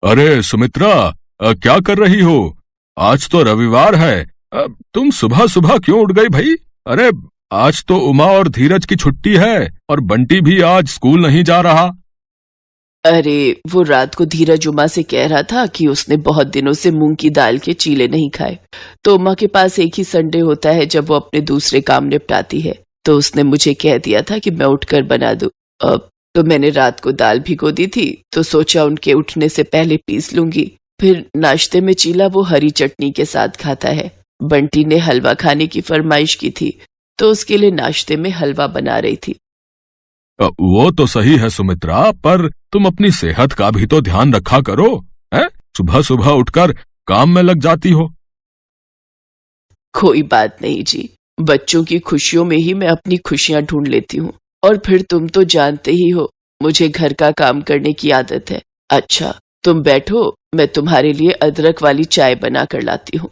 अरे सुमित्रा, क्या कर रही हो? आज तो रविवार है। तुम सुबह सुबह क्यों उठ गई भाई? अरे आज तो उमा और धीरज की छुट्टी है और बंटी भी आज स्कूल नहीं जा रहा। अरे वो रात को धीरज उमा से कह रहा था कि उसने बहुत दिनों से मूंग की दाल के चीले नहीं खाए। तो उमा के पास एक ही संडे होता है जब वो अपने दूसरे काम निपटाती है, तो उसने मुझे कह दिया था कि मैं उठकर बना दूं। अब तो मैंने रात को दाल भिगो दी थी, तो सोचा उनके उठने से पहले पीस लूंगी। फिर नाश्ते में चीला वो हरी चटनी के साथ खाता है। बंटी ने हलवा खाने की फरमाइश की थी, तो उसके लिए नाश्ते में हलवा बना रही थी। वो तो सही है सुमित्रा, पर तुम अपनी सेहत का भी तो ध्यान रखा करो। है सुबह सुबह उठकर काम में लग जाती हो। कोई बात नहीं जी, बच्चों की खुशियों में ही मैं अपनी खुशियां ढूंढ लेती हूँ। और फिर तुम तो जानते ही हो, मुझे घर का काम करने की आदत है। अच्छा तुम बैठो, मैं तुम्हारे लिए अदरक वाली चाय बना कर लाती हूँ।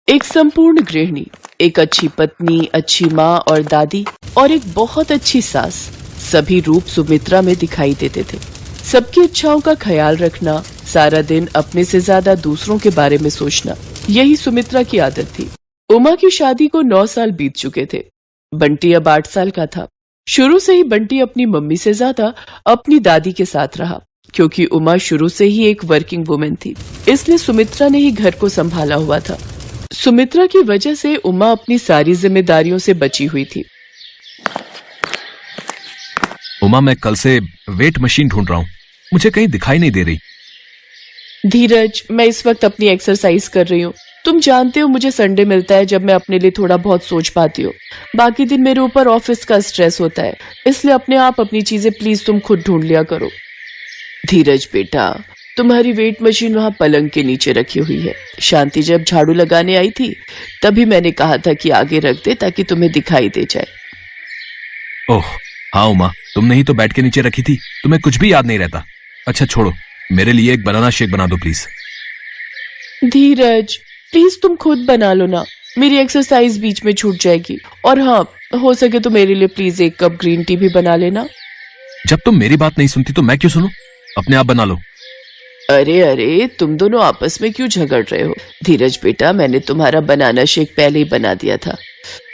एक संपूर्ण गृहिणी, एक अच्छी पत्नी, अच्छी माँ और दादी और एक बहुत अच्छी सास, सभी रूप सुमित्रा में दिखाई देते थे। सबकी इच्छाओं का ख्याल रखना, सारा दिन अपने से ज्यादा दूसरों के बारे में सोचना, यही सुमित्रा की आदत थी। उमा की शादी को 9 साल बीत चुके थे। बंटी अब 8 साल का था। शुरू से ही बंटी अपनी मम्मी से ज्यादा अपनी दादी के साथ रहा, क्योंकि उमा शुरू से ही एक वर्किंग वुमेन थी, इसलिए सुमित्रा ने ही घर को संभाला हुआ था। सुमित्रा की वजह से उमा अपनी सारी जिम्मेदारियों से बची हुई थी। उमा, मैं कल से वेट मशीन ढूंढ रहा हूँ, मुझे कहीं दिखाई नहीं दे रही। धीरज, मैं इस वक्त अपनी एक्सरसाइज कर रही हूँ। तुम जानते हो मुझे संडे मिलता है जब मैं अपने लिए थोड़ा बहुत सोच पाती हूँ। बाकी दिन मेरे ऊपर ऑफिस का स्ट्रेस होता है, इसलिए अपने आप अपनी चीजें प्लीज तुम खुद ढूंढ लिया करो। धीरज बेटा, तुम्हारी वेट मशीन वहाँ पलंग के नीचे रखी हुई है। शांति जब झाड़ू लगाने आई थी तभी मैंने कहा था कि आगे रख दे ताकि तुम्हें दिखाई दे जाए। ओह हाँ उमा, तुमने ही तो बेड के नीचे रखी थी, तुम्हें कुछ भी याद नहीं रहता। अच्छा छोड़ो, मेरे लिए एक बनाना शेक बना दो प्लीज। धीरज प्लीज तुम खुद बना लो ना, मेरी एक्सरसाइज बीच में छूट जाएगी। और हाँ, हो सके तो मेरे लिए प्लीज 1 कप ग्रीन टी भी बना लेना। जब तुम मेरी बात नहीं सुनती तो मैं क्यों सुनूं? अपने आप बना लो। अरे अरे, तुम दोनों आपस में क्यों झगड़ रहे हो? धीरज बेटा, मैंने तुम्हारा बनाना शेक पहले ही बना दिया था।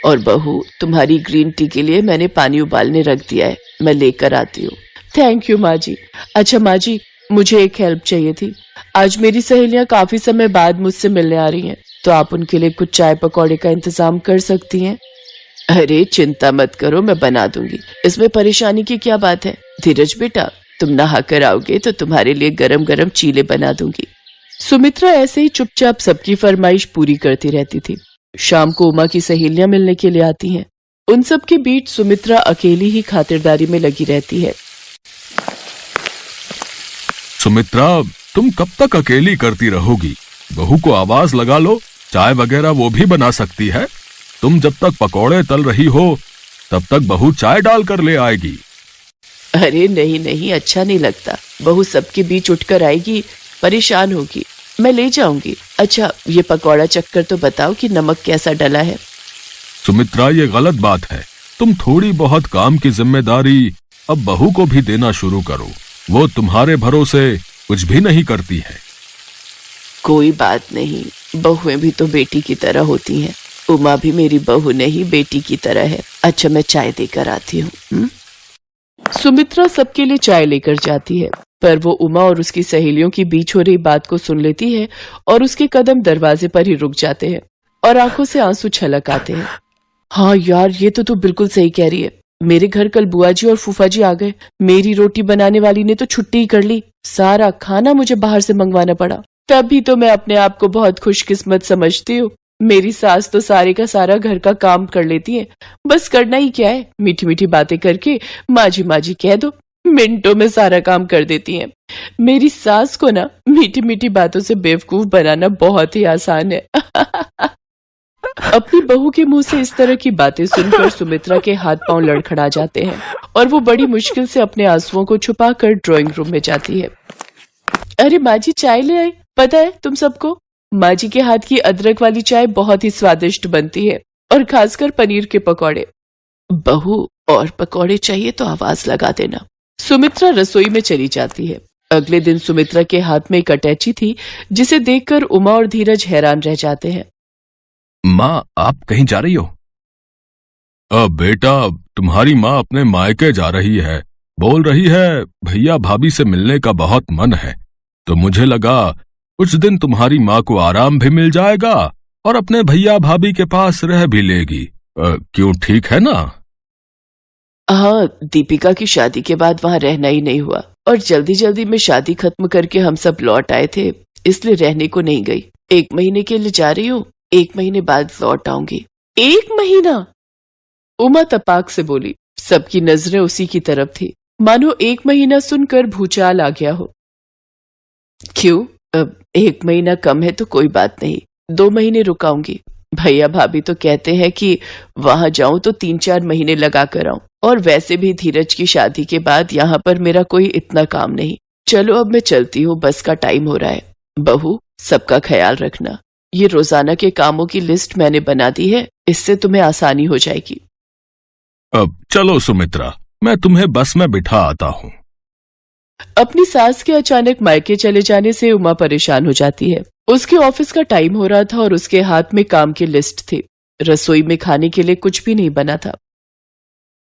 और बहू, तुम्हारी ग्रीन टी के लिए मैंने पानी उबालने रख दिया है, मैं लेकर आती हूँ। थैंक यू माँ जी। अच्छा माँ जी, मुझे एक हेल्प चाहिए थी। आज मेरी सहेलियां काफी समय बाद मुझसे मिलने आ रही हैं, तो आप उनके लिए कुछ चाय पकौड़े का इंतजाम कर सकती हैं? अरे चिंता मत करो, मैं बना दूंगी, इसमें परेशानी की क्या बात है। धीरज बेटा, तुम नहा कर आओगे तो तुम्हारे लिए गरम गरम चीले बना दूंगी। सुमित्रा ऐसे ही चुपचाप सबकी फरमाइश पूरी करती रहती थी। शाम को उमा की सहेलियां मिलने के लिए आती हैं। उन सब के बीच सुमित्रा अकेली ही खातिरदारी में लगी रहती है। सुमित्रा, तुम कब तक अकेली करती रहोगी? बहू को आवाज लगा लो, चाय वगैरह वो भी बना सकती है। तुम जब तक पकौड़े तल रही हो तब तक बहू चाय डाल कर ले आएगी। अरे नहीं नहीं, अच्छा नहीं लगता। बहू सबके बीच उठकर आएगी, परेशान होगी, मैं ले जाऊंगी। अच्छा ये पकौड़ा चक्कर तो बताओ कि नमक कैसा डला है। सुमित्रा, ये गलत बात है। तुम थोड़ी बहुत काम की जिम्मेदारी अब बहू को भी देना शुरू करो, वो तुम्हारे भरोसे कुछ भी नहीं करती है। कोई बात नहीं, बहुएं भी तो बेटी की तरह होती हैं। उमा भी मेरी बहू नहीं, बेटी की तरह है। अच्छा मैं चाय देकर आती हूँ। सुमित्रा सबके लिए चाय लेकर जाती है, पर वो उमा और उसकी सहेलियों की बीच हो रही बात को सुन लेती है और उसके कदम दरवाजे पर ही रुक जाते हैं और आंखों से आंसू छलक आते हैं। हाँ यार, ये तो तू बिल्कुल सही कह रही है। मेरे घर कल बुआ जी और फूफा जी आ गए। मेरी रोटी बनाने वाली ने तो छुट्टी ही कर ली, सारा खाना मुझे बाहर से मंगवाना पड़ा। तभी तो मैं अपने आप को बहुत खुशकिस्मत समझती हूँ। मेरी सास तो सारे का सारा घर का काम कर लेती है, बस करना ही क्या है, मीठी मीठी बातें करके माजी माजी कह दो, मिनटों में सारा काम कर देती हैं। मेरी सास को ना मीठी मीठी बातों से बेवकूफ बनाना बहुत ही आसान है। अपनी बहू के मुंह से इस तरह की बातें सुनकर सुमित्रा के हाथ पांव लड़खड़ा जाते हैं और वो बड़ी मुश्किल से अपने आंसुओं को छुपाकर ड्राइंग रूम में जाती है। अरे माँ जी, चाय ले आई। पता है तुम सबको, माँ जी के हाथ की अदरक वाली चाय बहुत ही स्वादिष्ट बनती है, और खासकर पनीर के पकौड़े। बहू, और पकौड़े चाहिए तो आवाज लगा देना। सुमित्रा रसोई में चली जाती है। अगले दिन सुमित्रा के हाथ में एक अटैची थी, जिसे देखकर उमा और धीरज हैरान रह जाते हैं। माँ, आप कहीं जा रही हो? अब बेटा, तुम्हारी माँ अपने मायके जा रही है। बोल रही है भैया भाभी से मिलने का बहुत मन है, तो मुझे लगा कुछ दिन तुम्हारी माँ को आराम भी मिल जाएगा और अपने भैया भाभी के पास रह भी लेगी। क्यों, ठीक है ना? हाँ, दीपिका की शादी के बाद वहाँ रहना ही नहीं हुआ और जल्दी जल्दी में शादी खत्म करके हम सब लौट आए थे, इसलिए रहने को नहीं गई। 1 महीने के लिए जा रही हूँ, 1 महीने बाद लौट आऊंगी। 1 महीना? उमा तपाक से बोली। सबकी नजरें उसी की तरफ थी, मानो 1 महीना सुनकर भूचाल आ गया हो। क्यों, अब 1 महीना कम है तो कोई बात नहीं, 2 महीने रुकाऊंगी। भैया भाभी तो कहते हैं कि वहां जाऊं तो 3-4 महीने लगा कर आऊं, और वैसे भी धीरज की शादी के बाद यहाँ पर मेरा कोई इतना काम नहीं। चलो अब मैं चलती हूँ, बस का टाइम हो रहा है। बहू, सबका ख्याल रखना। ये रोजाना के कामों की लिस्ट मैंने बना दी है, इससे तुम्हें आसानी हो जाएगी। अब चलो सुमित्रा, मैं तुम्हें बस में बिठा आता हूँ। अपनी सास के अचानक मायके चले जाने से उमा परेशान हो जाती है। उसके ऑफिस का टाइम हो रहा था और उसके हाथ में काम की लिस्ट थी। रसोई में खाने के लिए कुछ भी नहीं बना था।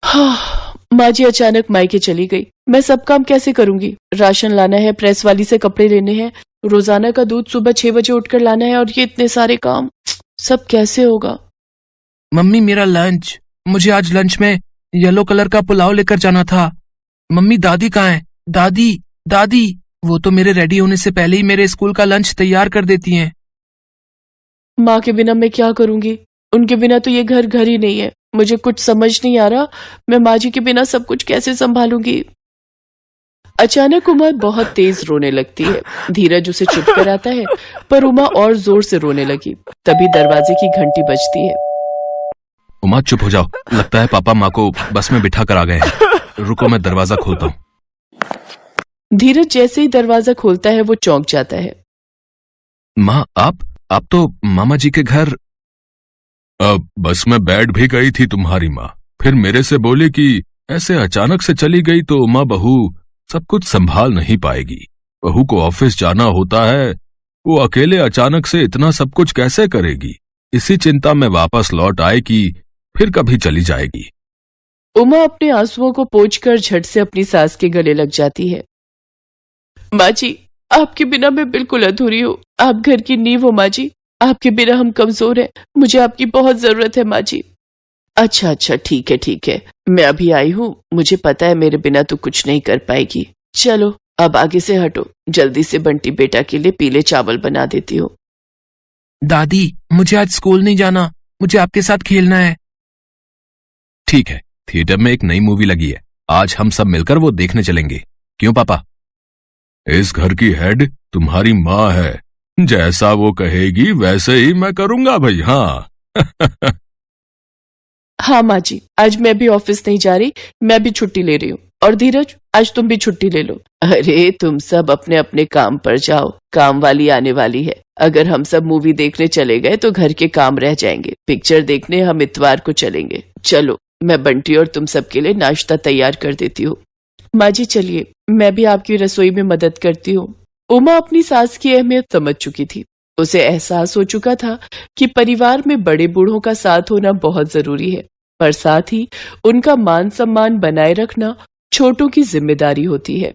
हाँ, माँ जी अचानक मायके चली गई, मैं सब काम कैसे करूंगी? राशन लाना है, प्रेस वाली से कपड़े लेने हैं, रोजाना का दूध सुबह 6 बजे उठकर लाना है, और ये इतने सारे काम, सब कैसे होगा? मम्मी, मेरा लंच, मुझे आज लंच में येलो कलर का पुलाव लेकर जाना था। मम्मी, दादी कहाँ है? दादी, दादी, वो तो मेरे रेडी होने से पहले ही मेरे स्कूल का लंच तैयार कर देती हैं। माँ के बिना मैं क्या करूंगी? उनके बिना तो ये घर घर ही नहीं है। मुझे कुछ समझ नहीं आ रहा, मैं माँ जी के बिना सब कुछ कैसे संभालूंगी? अचानक उमा बहुत तेज रोने लगती है। धीरज उसे चुप कराता है, पर उमा और जोर से रोने लगी। तभी दरवाजे की घंटी बजती है। उमा, चुप हो जाओ, लगता है पापा माँ को बस में बिठा कर आ गए हैं। रुको, मैं दरवाजा खोलता हूँ। धीरज जैसे ही दरवाजा खोलता है वो चौंक जाता है। माँ, आप तो मामा जी के घर। अब बस में बैठ भी गई थी तुम्हारी माँ, फिर मेरे से बोली कि ऐसे अचानक से चली गई तो माँ बहू सब कुछ संभाल नहीं पाएगी। बहू को ऑफिस जाना होता है, वो अकेले अचानक से इतना सब कुछ कैसे करेगी? इसी चिंता में वापस लौट आए कि फिर कभी चली जाएगी। उमा अपने आंसुओं को पोंछकर झट से अपनी सास के गले लग जाती है। माँ जी, आपके बिना मैं बिल्कुल अधूरी हूँ। आप घर की नींव हो माँ जी, आपके बिना हम कमजोर हैं। मुझे आपकी बहुत जरूरत है माँ जी। अच्छा, ठीक है, मैं अभी आई हूँ। मुझे पता है मेरे बिना तो कुछ नहीं कर पाएगी। चलो अब आगे से हटो, जल्दी से बंटी बेटा के लिए पीले चावल बना देती हूँ। दादी, मुझे आज स्कूल नहीं जाना, मुझे आपके साथ खेलना है। ठीक है, थिएटर में एक नई मूवी लगी है, आज हम सब मिलकर वो देखने चलेंगे। क्यों पापा? इस घर की हेड तुम्हारी माँ है, जैसा वो कहेगी वैसे ही मैं करूंगा भाई। हाँ। हाँ माँ जी, आज मैं भी ऑफिस नहीं जा रही, मैं भी छुट्टी ले रही हूँ। और धीरज, आज तुम भी छुट्टी ले लो। अरे तुम सब अपने अपने काम पर जाओ, काम वाली आने वाली है। अगर हम सब मूवी देखने चले गए तो घर के काम रह जाएंगे। पिक्चर देखने हम इतवार को चलेंगे। चलो, मैं बंटी और तुम सबके लिए नाश्ता तैयार कर देती हूँ। माँ जी चलिए, मैं भी आपकी रसोई में मदद करती हूँ। उमा अपनी सास की अहमियत समझ चुकी थी। उसे एहसास हो चुका था कि परिवार में बड़े बूढ़ों का साथ होना बहुत जरूरी है, पर साथ ही उनका मान सम्मान बनाए रखना छोटों की जिम्मेदारी होती है।